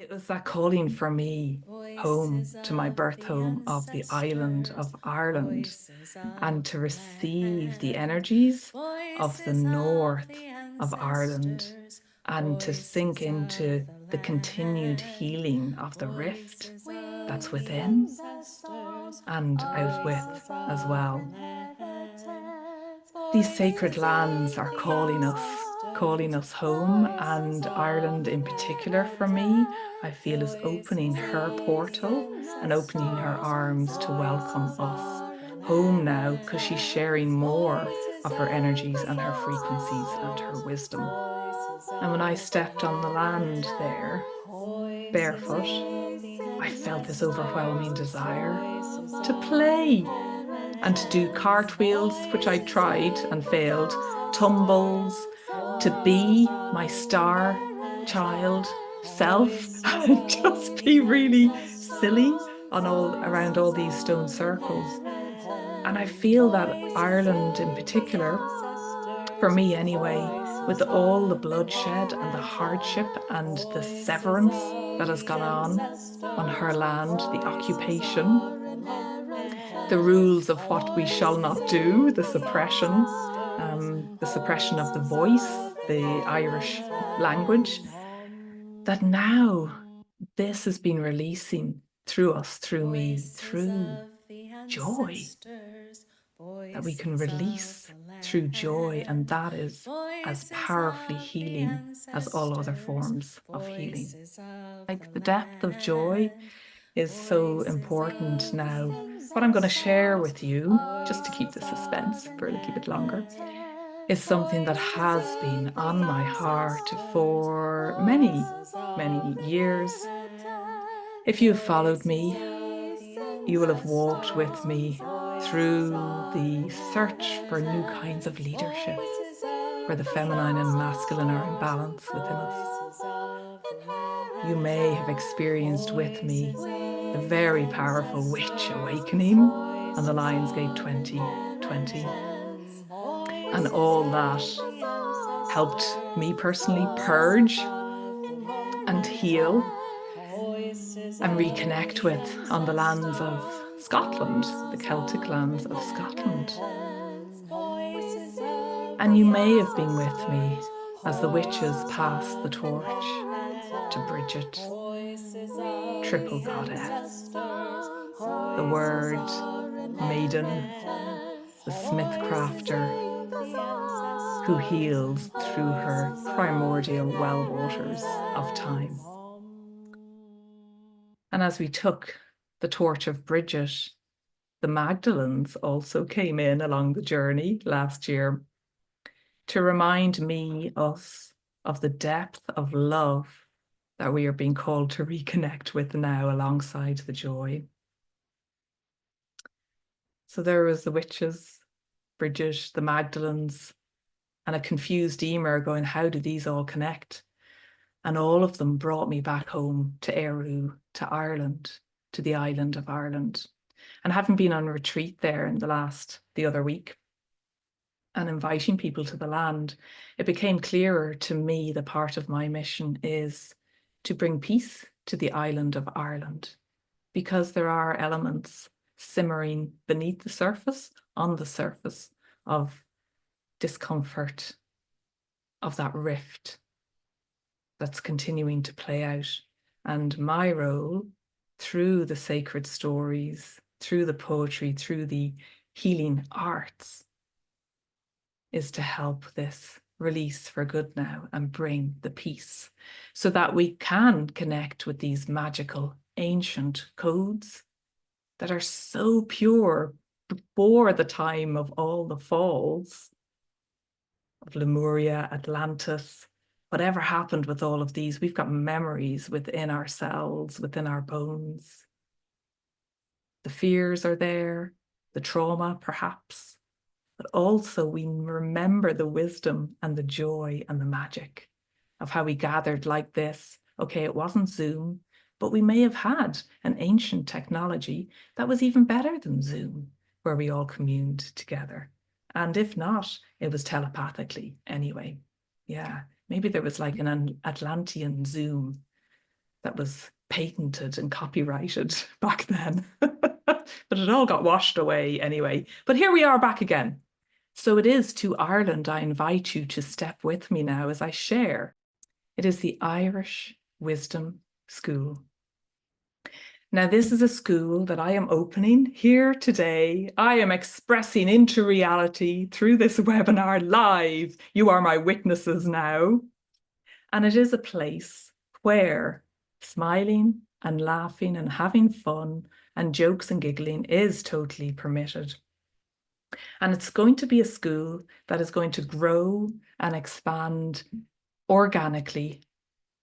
It was that calling for me home to my birth home of the island of Ireland and to receive the energies of the north of Ireland and to sink into the continued healing of the rift that's within and out with as well. These sacred lands are calling us home, and Ireland in particular for me, I feel is opening her portal and opening her arms to welcome us home now because she's sharing more of her energies and her frequencies and her wisdom. And when I stepped on the land there, barefoot, I felt this overwhelming desire to play and to do cartwheels, which I tried and failed, tumbles, to be my star child self, and just be really silly on all around all these stone circles. And I feel that Ireland in particular, for me anyway, with all the bloodshed and the hardship and the severance that has gone on her land, the occupation, the rules of what we shall not do, the suppression of the voice, the Irish language, that now this has been releasing through us, through me, through joy, that we can release through joy. And that is as powerfully healing as all other forms of healing. Like the depth of joy is so important now. What I'm going to share with you, just to keep the suspense for a little bit longer, is something that has been on my heart for many, many years. If you've followed me, you will have walked with me through the search for new kinds of leadership, where the feminine and masculine are in balance within us. You may have experienced with me the very powerful witch awakening on the Lionsgate 2020. And all that helped me personally purge and heal and reconnect with on the lands of Scotland, the Celtic lands of Scotland. And you may have been with me as the witches passed the torch to Bridget, triple goddess, the word maiden, the smith crafter, who heals through her primordial well waters of time. And as we took the torch of Bridget, the Magdalens also came in along the journey last year to remind us of the depth of love that we are being called to reconnect with now alongside the joy. So there was the witches, Bridget, the Magdalens, and a confused Eimear going, how do these all connect? And all of them brought me back home to Eimear, to Ireland, to the island of Ireland. And having been on retreat there in the other week, and inviting people to the land, it became clearer to me the part of my mission is to bring peace to the island of Ireland, because there are elements simmering beneath the surface, on the surface of discomfort, of that rift that's continuing to play out. And my role through the sacred stories, through the poetry, through the healing arts, is to help this release for good now and bring the peace so that we can connect with these magical ancient codes that are so pure before the time of all the falls of Lemuria, Atlantis. Whatever happened with all of these, we've got memories within ourselves, within our bones. The fears are there, the trauma perhaps, but also we remember the wisdom and the joy and the magic of how we gathered like this. Okay, it wasn't Zoom, but we may have had an ancient technology that was even better than Zoom, where we all communed together. And if not, it was telepathically anyway. Yeah, maybe there was like an Atlantean Zoom that was patented and copyrighted back then. But it all got washed away anyway. But here we are back again. So it is to Ireland I invite you to step with me now as I share. It is the Irish Wisdom School. Now, this is a school that I am opening here today. I am expressing into reality through this webinar live. You are my witnesses now. And it is a place where smiling and laughing and having fun and jokes and giggling is totally permitted. And it's going to be a school that is going to grow and expand organically.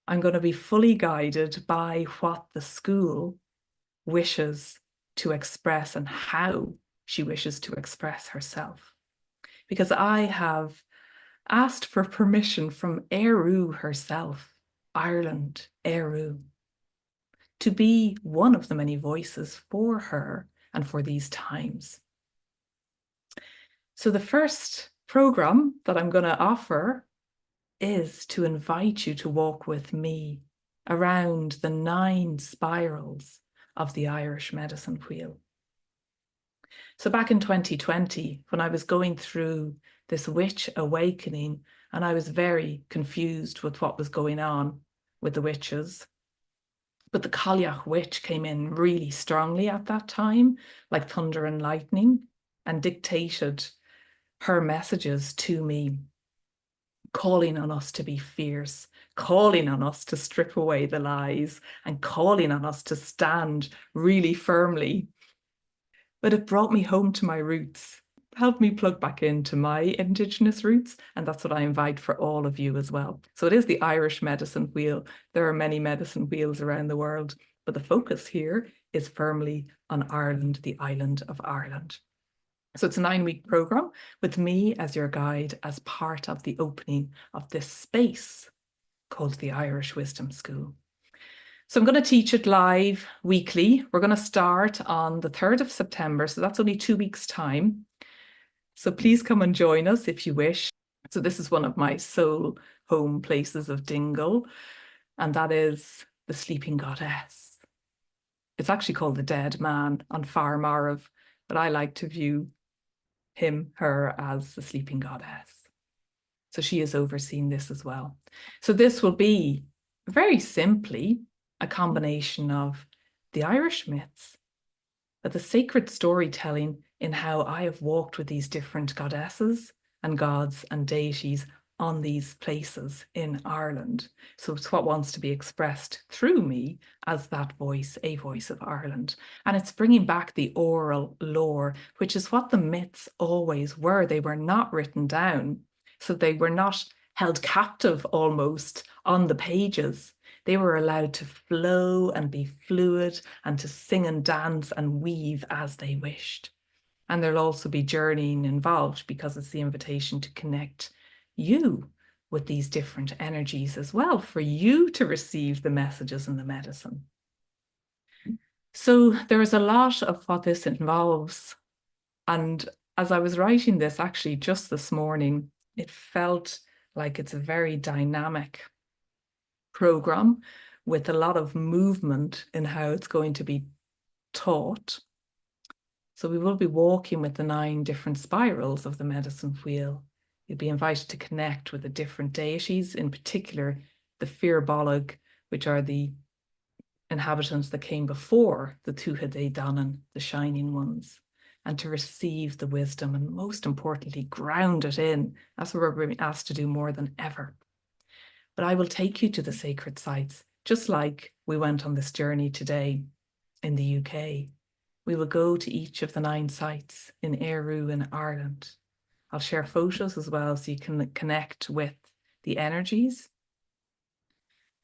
I'm going to be fully guided by what the school wishes to express and how she wishes to express herself. Because I have asked for permission from Éiriú herself, Ireland, Éiriú, to be one of the many voices for her and for these times. So the first program that I'm going to offer is to invite you to walk with me around the 9 spirals of the Irish medicine wheel. So back in 2020, when I was going through this witch awakening, and I was very confused with what was going on with the witches, but the Cailleach witch came in really strongly at that time, like thunder and lightning, and dictated her messages to me, calling on us to be fierce, calling on us to strip away the lies, and calling on us to stand really firmly. But it brought me home to my roots, helped me plug back into my Indigenous roots, and that's what I invite for all of you as well. So it is the Irish medicine wheel. There are many medicine wheels around the world, but the focus here is firmly on Ireland, the island of Ireland. So it's a 9-week program with me as your guide as part of the opening of this space called the Irish Wisdom School. So I'm going to teach it live weekly. We're going to start on the 3rd of September. So that's only 2 weeks' time. So please come and join us if you wish. So this is one of my soul home places of Dingle, and that is the sleeping goddess. It's actually called the dead man on Far Marav, but I like to view him, her as the sleeping goddess. So she is overseeing this as well. So this will be very simply a combination of the Irish myths, but the sacred storytelling in how I have walked with these different goddesses and gods and deities on these places in Ireland. So it's what wants to be expressed through me as that voice, a voice of Ireland. And it's bringing back the oral lore, which is what the myths always were. They were not written down. So they were not held captive almost on the pages. They were allowed to flow and be fluid and to sing and dance and weave as they wished. And there'll also be journeying involved because it's the invitation to connect you with these different energies as well, for you to receive the messages and the medicine. So there is a lot of what this involves. And as I was writing this, actually just this morning, it felt like it's a very dynamic program with a lot of movement in how it's going to be taught. So we will be walking with the 9 different spirals of the medicine wheel. You'll be invited to connect with the different deities, in particular the Fir Bolg, which are the inhabitants that came before the Tuatha Dé Danann, the shining ones, and to receive the wisdom and most importantly, ground it in. That's what we're being asked to do more than ever. But I will take you to the sacred sites, just like we went on this journey today in the UK. We will go to each of the 9 sites in Éiriú in Ireland. I'll share photos as well so you can connect with the energies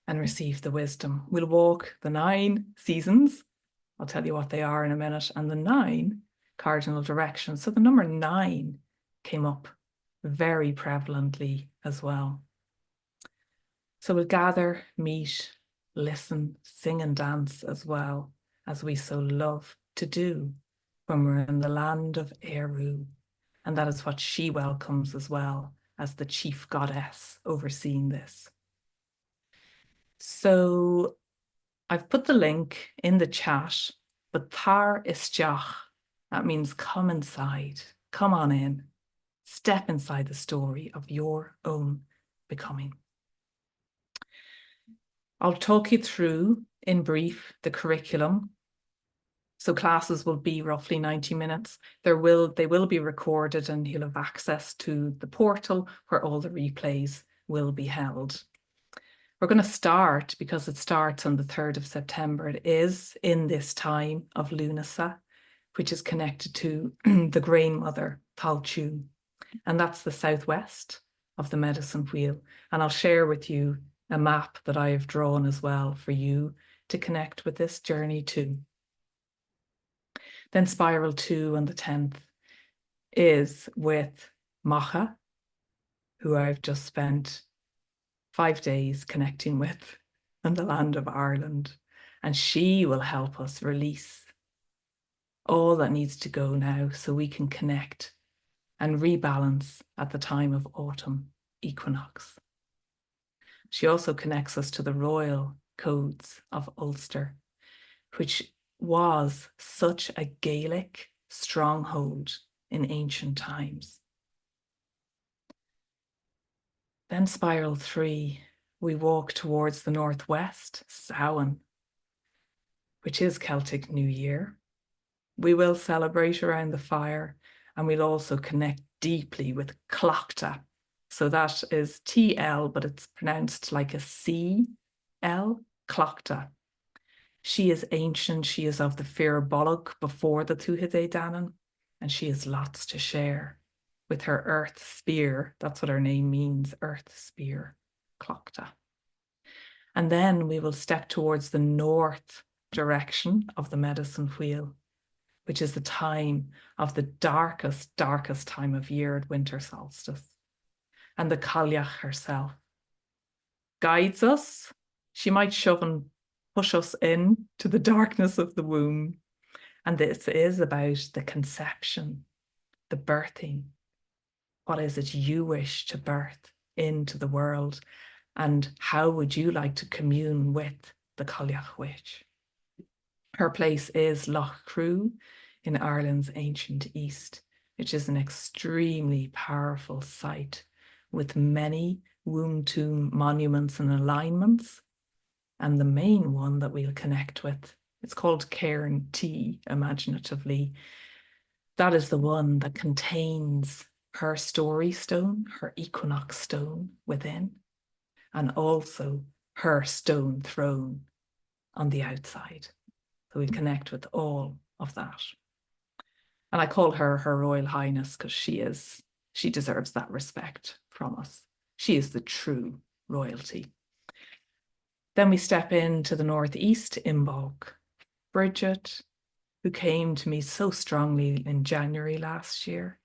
and receive the wisdom. We'll walk the 9 seasons. I'll tell you what they are in a minute, and the 9 cardinal directions. So the number 9 came up very prevalently as well. So we'll gather, meet, listen, sing and dance as well, as we so love to do when we're in the land of Éiriú. And that is what she welcomes as well as the chief goddess overseeing this. So I've put the link in the chat, but tar isteach, that means come inside, come on in, step inside the story of your own becoming. I'll talk you through, in brief, the curriculum. So classes will be roughly 90 minutes. They will be recorded, and you'll have access to the portal where all the replays will be held. We're going to start, because it starts on the 3rd of September. It is in this time of Lunasa, which is connected to the Grain Mother, Talchu, and that's the southwest of the medicine wheel. And I'll share with you a map that I have drawn as well for you to connect with this journey too. Then Spiral 2 on the 10th is with Macha, who I've just spent 5 days connecting with in the land of Ireland. And she will help us release all that needs to go now so we can connect and rebalance at the time of autumn equinox. She also connects us to the royal codes of Ulster, which was such a Gaelic stronghold in ancient times. Then Spiral 3, we walk towards the northwest, Samhain, which is Celtic New Year. We will celebrate around the fire, and we'll also connect deeply with Clochta. So that is TL, but it's pronounced like a C-L, Clochta. She is ancient. She is of the Fir Bolg before the Tuatha Danann, and she has lots to share with her earth spear. That's what her name means, earth spear, Clochta. And then we will step towards the north direction of the medicine wheel, which is the time of the darkest time of year at winter solstice. And the Cailleach herself guides us. She might shove and push us in to the darkness of the womb. And this is about the conception, the birthing. What is it you wish to birth into the world? And how would you like to commune with the Cailleach witch? Her place is Lough Crew in Ireland's ancient east, which is an extremely powerful site with many womb tomb monuments and alignments. And the main one that we'll connect with, it's called Cairn T, imaginatively. That is the one that contains her story stone, her equinox stone within, and also her stone throne on the outside. So we'll connect with all of that. And I call her Her Royal Highness because she deserves that respect from us. She is the true royalty. Then we step into the northeast, Imbolc. Bridget, who came to me so strongly in January last year.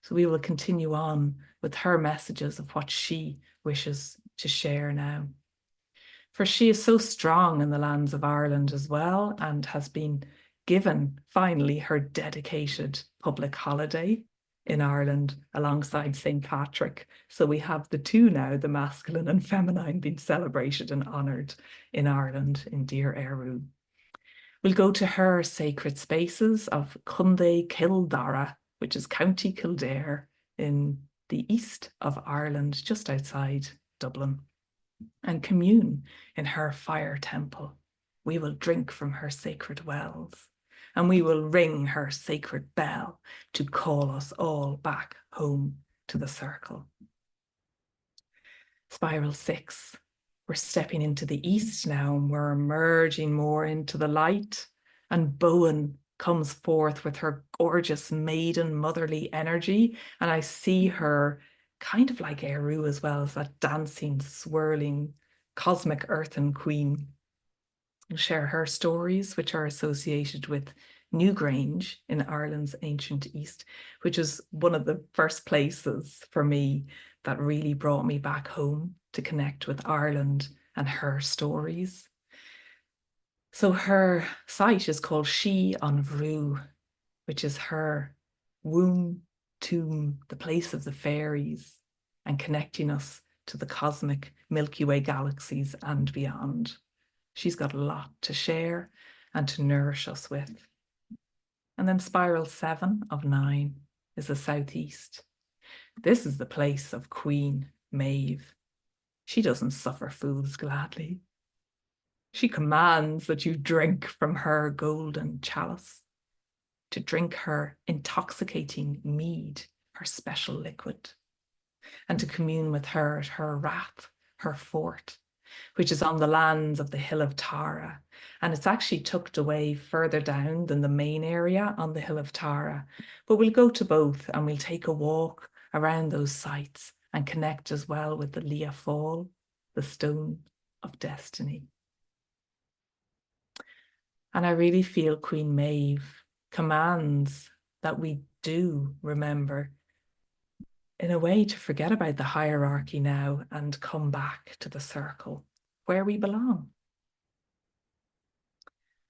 So we will continue on with her messages of what she wishes to share now. For she is so strong in the lands of Ireland as well, and has been given finally her dedicated public holiday in Ireland alongside St. Patrick. So we have the two now, the masculine and feminine, being celebrated and honoured in Ireland in Dear Eru. We'll go to her sacred spaces of Cunday Kildara, which is County Kildare in the east of Ireland, just outside Dublin, and commune in her fire temple. We will drink from her sacred wells, and we will ring her sacred bell to call us all back home to the circle. Spiral 6. We're stepping into the east now, and we're emerging more into the light. And Bowen comes forth with her gorgeous maiden motherly energy. And I see her kind of like Eru as well, as that dancing, swirling, cosmic earthen queen. We'll share her stories, which are associated with Newgrange in Ireland's ancient east, which is one of the first places for me that really brought me back home to connect with Ireland and her stories. So her site is called She on Vrue, which is her womb tomb, the place of the fairies, and connecting us to the cosmic Milky Way galaxies and beyond. She's got a lot to share and to nourish us with. And then spiral 7 of 9 is the southeast. This is the place of Queen Maeve. She doesn't suffer fools gladly. She commands that you drink from her golden chalice, to drink her intoxicating mead, her special liquid, and to commune with her at her rath, her fort, which is on the lands of the Hill of Tara. And it's actually tucked away further down than the main area on the Hill of Tara. But we'll go to both and we'll take a walk around those sites and connect as well with the Leah Fall, the stone of destiny. And I really feel Queen Maeve commands that we do remember, in a way, to forget about the hierarchy now and come back to the circle where we belong.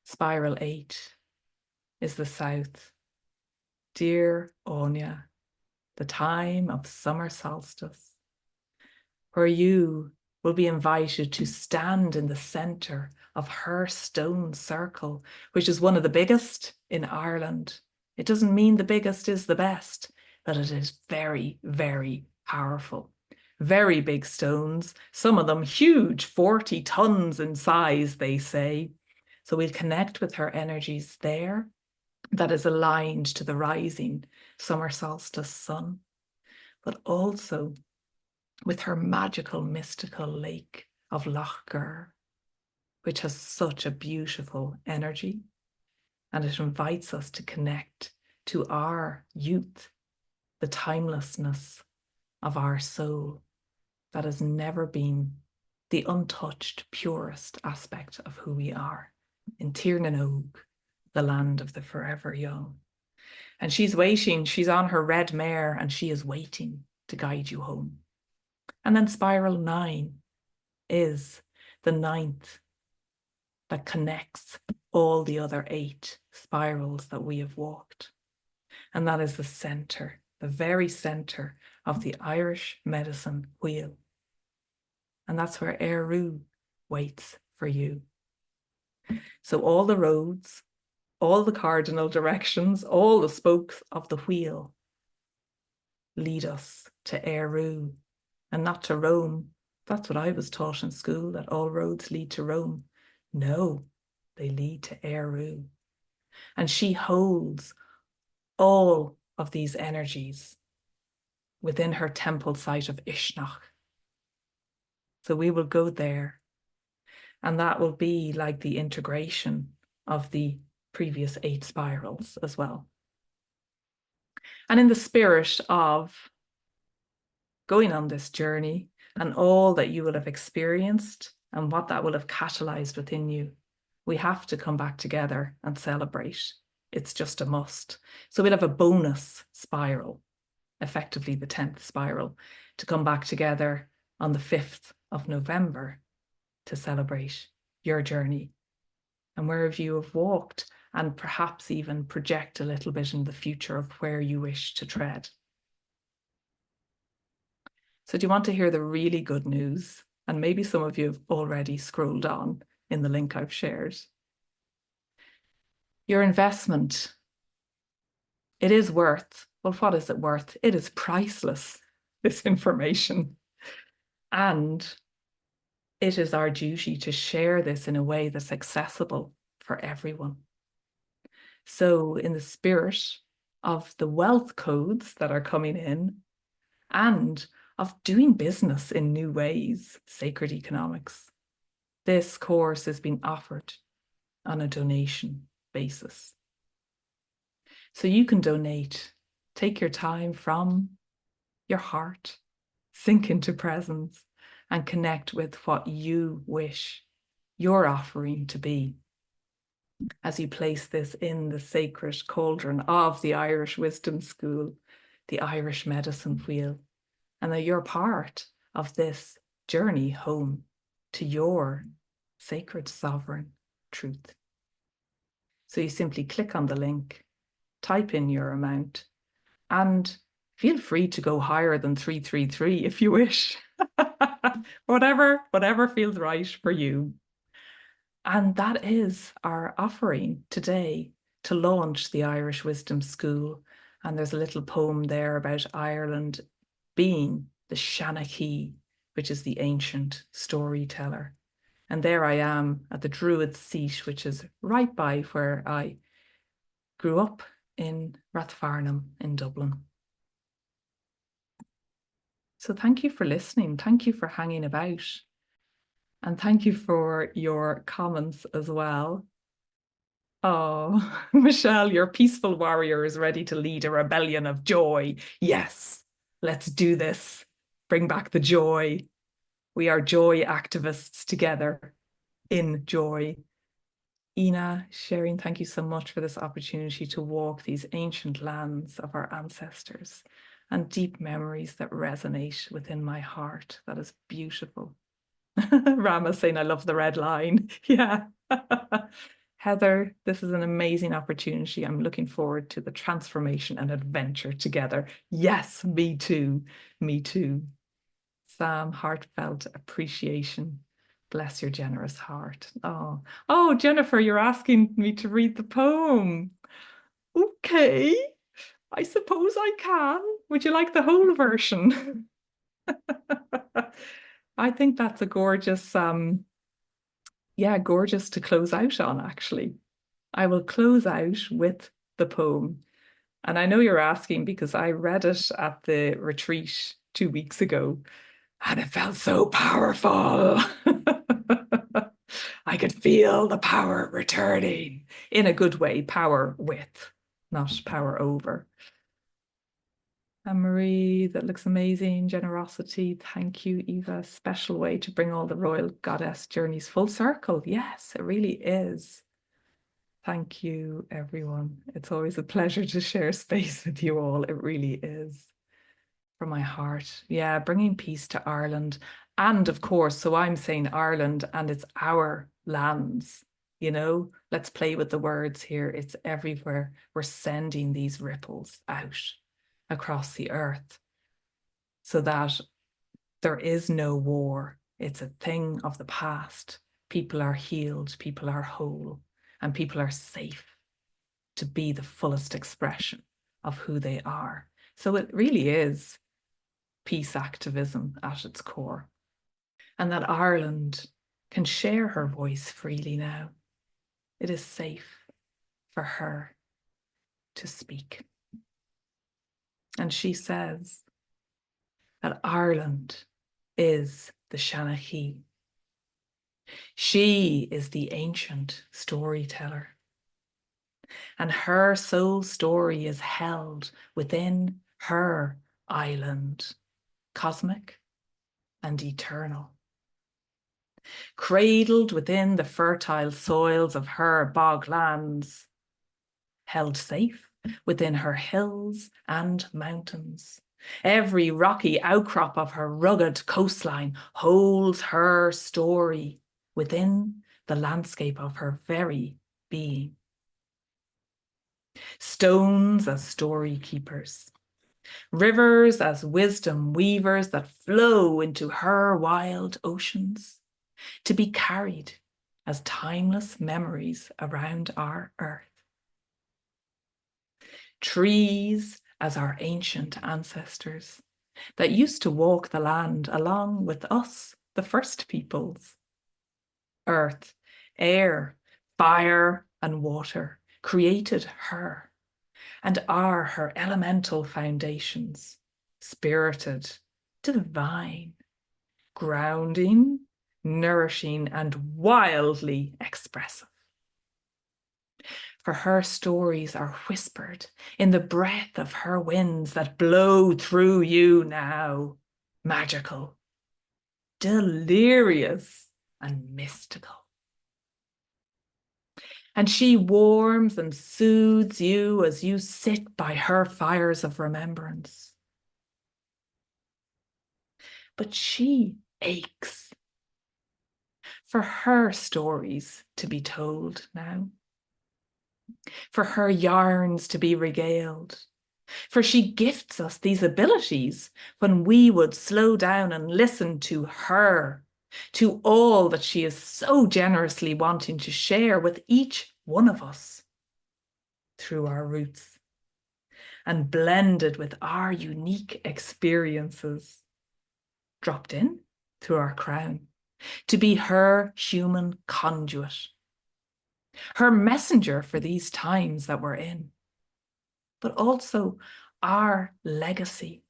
Spiral 8 is the south. Dear Anya, the time of summer solstice, where you will be invited to stand in the center of her stone circle, which is one of the biggest in Ireland. It doesn't mean the biggest is the best, but it is very, very powerful. Very big stones, some of them huge, 40 tons in size, they say. So we'll connect with her energies there, that is aligned to the rising summer solstice sun, but also with her magical, mystical lake of Loch Gur, which has such a beautiful energy, and it invites us to connect to our youth, the timelessness of our soul that has never been the untouched, purest aspect of who we are, in Tirnanog, the land of the forever young. And she's waiting, she's on her red mare, and she is waiting to guide you home. And then spiral 9 is the 9th that connects all the other 8 spirals that we have walked. And that is the center, the very center of the Irish medicine wheel. And that's where Eru waits for you. So all the roads, all the cardinal directions, all the spokes of the wheel lead us to Eru and not to Rome. That's what I was taught in school, that all roads lead to Rome. No, they lead to Eru. And she holds all of these energies within her temple site of Ishnach. So we will go there, and that will be like the integration of the previous 8 spirals as well. And in the spirit of going on this journey and all that you will have experienced and what that will have catalyzed within you, we have to come back together and celebrate. It's just a must. So we'll have a bonus spiral, effectively the 10th spiral, to come back together on the 5th of November to celebrate your journey and wherever you have walked, and perhaps even project a little bit in the future of where you wish to tread. So do you want to hear the really good news? And maybe some of you have already scrolled on in the link I've shared. Your investment, it is worth, well, what is it worth? It is priceless, this information. And it is our duty to share this in a way that's accessible for everyone. So in the spirit of the wealth codes that are coming in and of doing business in new ways, sacred economics, this course is being offered on a donation basis. So you can donate, take your time from your heart, sink into presence, and connect with what you wish your offering to be as you place this in the sacred cauldron of the Irish Wisdom School, the Irish Medicine Wheel, and that you're part of this journey home to your sacred sovereign truth. So you simply click on the link, type in your amount, and feel free to go higher than 333 if you wish. whatever feels right for you. And that is our offering today to launch the Irish Wisdom School. And there's a little poem there about Ireland being the Shanachie, which is the ancient storyteller. And there I am at the Druid's Seat, which is right by where I grew up in Rathfarnham in Dublin. So thank you for listening. Thank you for hanging about. And thank you for your comments as well. Oh, Michelle, your peaceful warrior is ready to lead a rebellion of joy. Yes, let's do this. Bring back the joy. We are joy activists together in joy. Ina, Sharon, thank you so much for this opportunity to walk these ancient lands of our ancestors and deep memories that resonate within my heart. That is beautiful. Rama saying, I love the red line. Yeah. Heather, this is an amazing opportunity. I'm looking forward to the transformation and adventure together. Yes, me too. Me too. Sam, heartfelt appreciation. Bless your generous heart. Oh, Jennifer, you're asking me to read the poem. Okay, I suppose I can. Would you like the whole version? I think that's a gorgeous, gorgeous to close out on, actually. I will close out with the poem. And I know you're asking because I read it at the retreat 2 weeks ago, and it felt so powerful. I could feel the power returning in a good way, power with, not power over. Anne-Marie, that looks amazing. Generosity. Thank you, Eva. Special way to bring all the royal goddess journeys full circle. Yes, it really is. Thank you, everyone. It's always a pleasure to share space with you all. It really is. From my heart. Yeah, bringing peace to Ireland. And of course, so I'm saying Ireland and it's our lands, let's play with the words here. It's everywhere. We're sending these ripples out across the earth so that there is no war. It's a thing of the past. People are healed, people are whole, and people are safe to be the fullest expression of who they are. So it really is peace activism at its core. And that Ireland can share her voice freely now. It is safe for her to speak. And she says that Ireland is the Shanachie. She is the ancient storyteller. And her soul story is held within her island, cosmic and eternal. Cradled within the fertile soils of her boglands, held safe within her hills and mountains. Every rocky outcrop of her rugged coastline holds her story within the landscape of her very being. Stones as story keepers, rivers as wisdom weavers that flow into her wild oceans, to be carried as timeless memories around our earth. Trees as our ancient ancestors that used to walk the land along with us, the first peoples. Earth, air, fire, and water created her and are her elemental foundations, spirited, divine, grounding, nourishing, and wildly expressive. For her stories are whispered in the breath of her winds that blow through you now, magical, delirious, and mystical. And she warms and soothes you as you sit by her fires of remembrance. But she aches for her stories to be told now, for her yarns to be regaled, for she gifts us these abilities when we would slow down and listen to her to all that she is so generously wanting to share with each one of us through our roots and blended with our unique experiences, dropped in through our crown to be her human conduit, her messenger for these times that we're in, but also our legacy.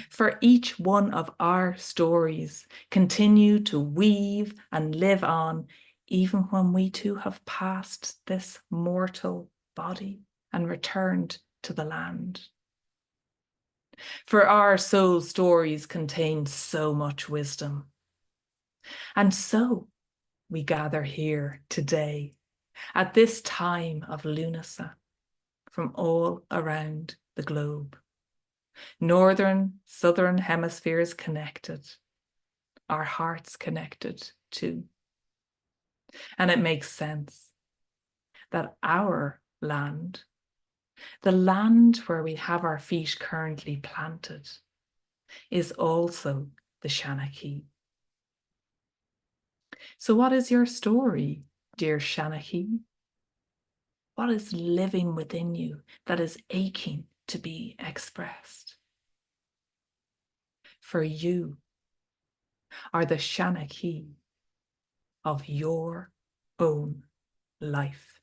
For each one of our stories continue to weave and live on, even when we too have passed this mortal body and returned to the land. For our soul stories contain so much wisdom. And so we gather here today at this time of Lunasa from all around the globe. Northern, southern hemispheres connected, our hearts connected too. And it makes sense that our land, the land where we have our feet currently planted, is also the Shanachie. So what is your story, dear Shanachie? What is living within you that is aching to be expressed? For you are the Shanachie of your own life.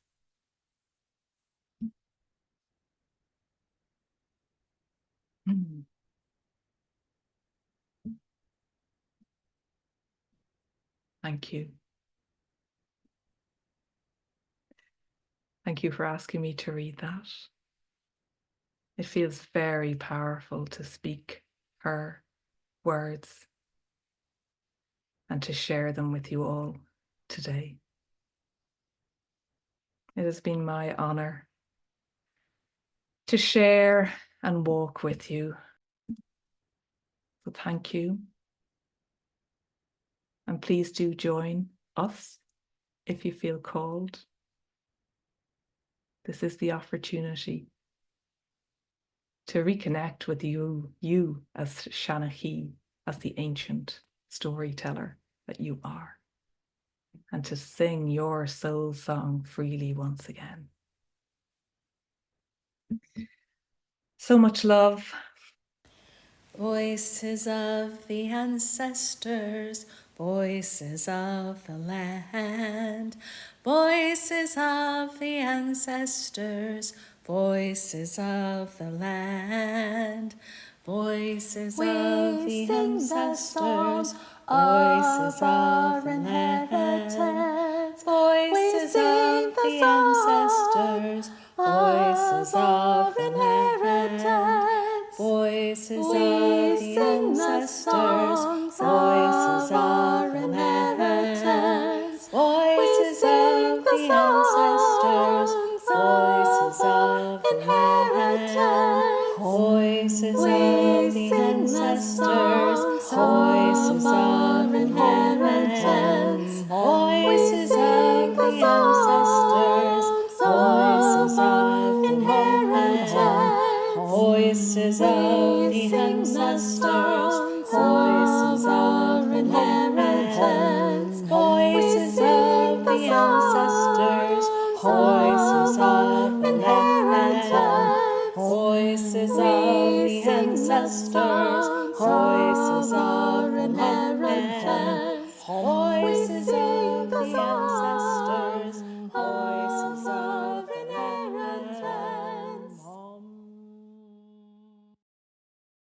Thank you. Thank you for asking me to read that. It feels very powerful to speak her words and to share them with you all today. It has been my honor to share and walk with you. So thank you. And please do join us if you feel called. This is the opportunity to reconnect with you as Shanachie, as the ancient storyteller that you are, and to sing your soul song freely once again. So much love. Voices of the ancestors, voices of the land, voices of the ancestors, voices of the land, voices of the ancestors, voices of the land, voices of the ancestors, voices of the land. Voices of the ancestors, voices of the land. Voices of the ancestors, voices of the land. Voices of the ancestors, voices of the land. Voices of the ancestors, voices of the land. Voices of the ancestors, voices of the land. Voices of the ancestors, voices of the land. Voices of the ancestors, voices of the land.